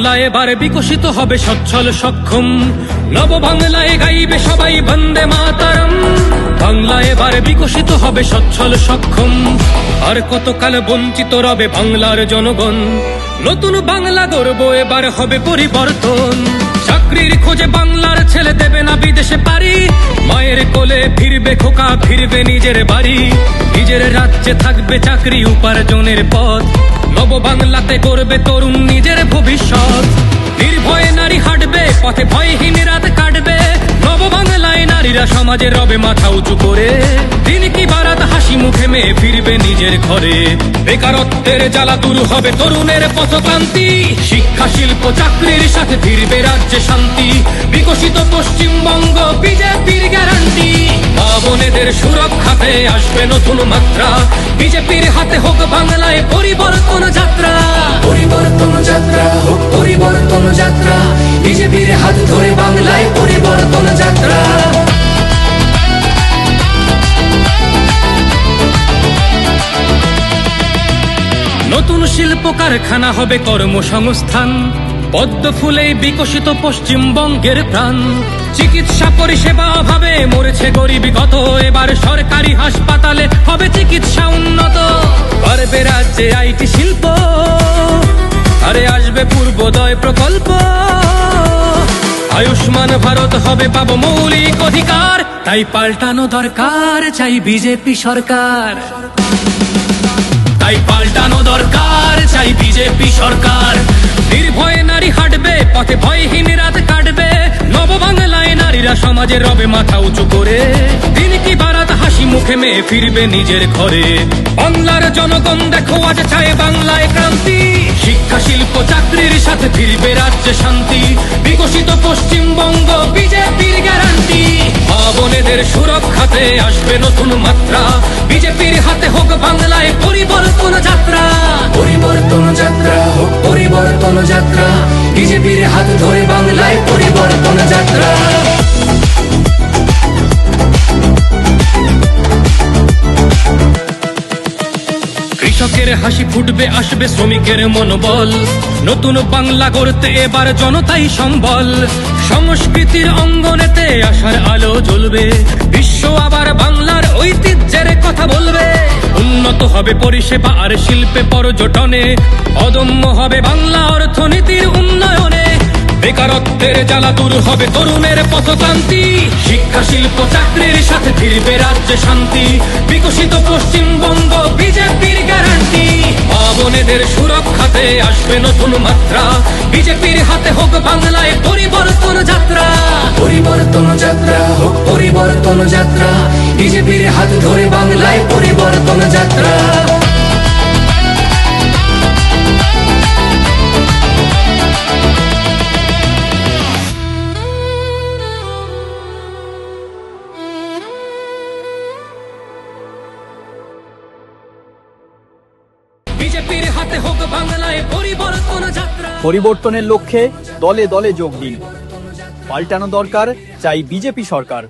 বাংলা এবার বিকশিত হবে সচ্ছল সক্ষম, নব বাংলায় গাইবে সবাই বন্দে মাতরম। বাংলা এবার বিকশিত হবে সচ্ছল সক্ষম, আর কতকাল বঞ্চিত রবে বাংলার জনগণ। নতুন বাংলা গর্ব এবার হবে পরিবর্তন। চাকরির খোঁজে বাংলার ছেলে দেবে না বিদেশে পারি, মায়ের কোলে ফিরবে খোকা, ফিরবে নিজের বাড়ি। নিজের রাজ্যে থাকবে চাকরি উপার্জনের পথ, নব বাংলাতে করবে তরুণ নিজের ভবিষ্যৎ। নির্ভয়ে নারী হাঁটবে পথে, ভয়হীন রাত কাটবে। নব বাংলায় নারীরা সমাজে রবে মাথা উঁচু করে, দিন কি বারাত হাসি মুখে মেয়ে ফিরবে নিজের ঘরে। বেকারত্বের জ্বালা দূর হবে তরুণের পথক্রান্তি, শিক্ষা শিল্প চাকরির সাথে ফিরবে রাজ্যে শান্তি। বিকশিত পশ্চিমবঙ্গ বিজেপির গ্যারান্টি, মা বোনেদের সুরক্ষাতে আসবে নতুন মাত্রা। বিজেপির হাতে হোক বাংলায় পরিবর্তন যাত্রা, পরিবর্তন যাত্রা হোক পরিবর্তন যাত্রা, বিজেপির হাত ধরে বাংলায় পরিবর্তন যাত্রা। নতুন শিল্প কারখানা হবে কর্মসংস্থান, পদ্ম ফুলেই বিকশিত পশ্চিমবঙ্গের প্রাণ। চিকিৎসা পরিষেবা অভাবে মরেছে গরিবী কত, এবার সরকারি হাসপাতালে হবে চিকিৎসা উন্নত। বাড়বে রাজ্যে আইটি শিল্প, আরে আসবে পূর্বোদয় প্রকল্প। আয়ুষ্মান ভারত হবে পাবো মৌলিক অধিকার, তাই পাল্টানো দরকার চাই বিজেপি সরকার। তাই পাল্টানো দরকার চাই বিজেপি সরকার। নির্ভয়ে নারী হাঁটবে পথে, ভয়হীন রাত কাটবে। নব বাংলায় নারীরা সমাজে রবে মাথা উঁচু করে, দিন কি বারাত হাসি মুখে মেয়ে ফিরবে নিজের ঘরে। বাংলার জনগণ দেখো আজ চায় বাংলায় ক্রান্তি, শিক্ষা শিল্প চাকরির সাথে ফিরবে রাজ্যে শান্তি। বিকশিত পশ্চিমবঙ্গ বিজেপির গ্যারান্টি, মা বোনেদের সুরক্ষাতে আসবে নতুন মাত্রা। বিজেপির হাতে হোক বাংলায় পরিবর্তন যাত্রা, পরিবর্তন যাত্রা হোক পরিবর্তন যাত্রা, বিজেপির হাত ধরে বাংলায় পরিবর্তন যাত্রা। কৃষকের হাসি ফুটবে, আসবে শ্রমিকের মনোবল। নতুন বাংলা গড়তে এবার জনতাই সম্বল। সংস্কৃতির অঙ্গনেতে আশার আলো জ্বলবে, বিশ্ব আবার বাংলার ঐতিহ্যের কথা বলবে। উন্নত হবে পরিষেবা আর শিল্পে পর্যটনে, অদম্য হবে বাংলা অর্থনীতির উন্নয়নে। বেকারত্বের জ্বালা দূর হবে তরুণের পথক্রান্তি, শিক্ষা শিল্প চাকরির সাথে ফিরবে রাজ্যে শান্তি। বিকশিত পশ্চিমবঙ্গ বিজেপির গ্যারান্টি, মা বোনেদের সুরক্ষাতে আসবে নতুন মাত্রা। বিজেপির হাতে হোক বাংলায় পরিবর্তন যাত্রা, পরিবর্তন যাত্রা হোক পরিবর্তন যাত্রা, বিজেপির হাত ধরে বাংলায় পরিবর্তন যাত্রা। বিজেপির হাতে হোক বাংলায় পরিবর্তন যাত্রা। পরিবর্তনের লক্ষ্যে দলে দলে যোগ দিন। পাল্টানো দরকার চাই বিজেপি সরকার।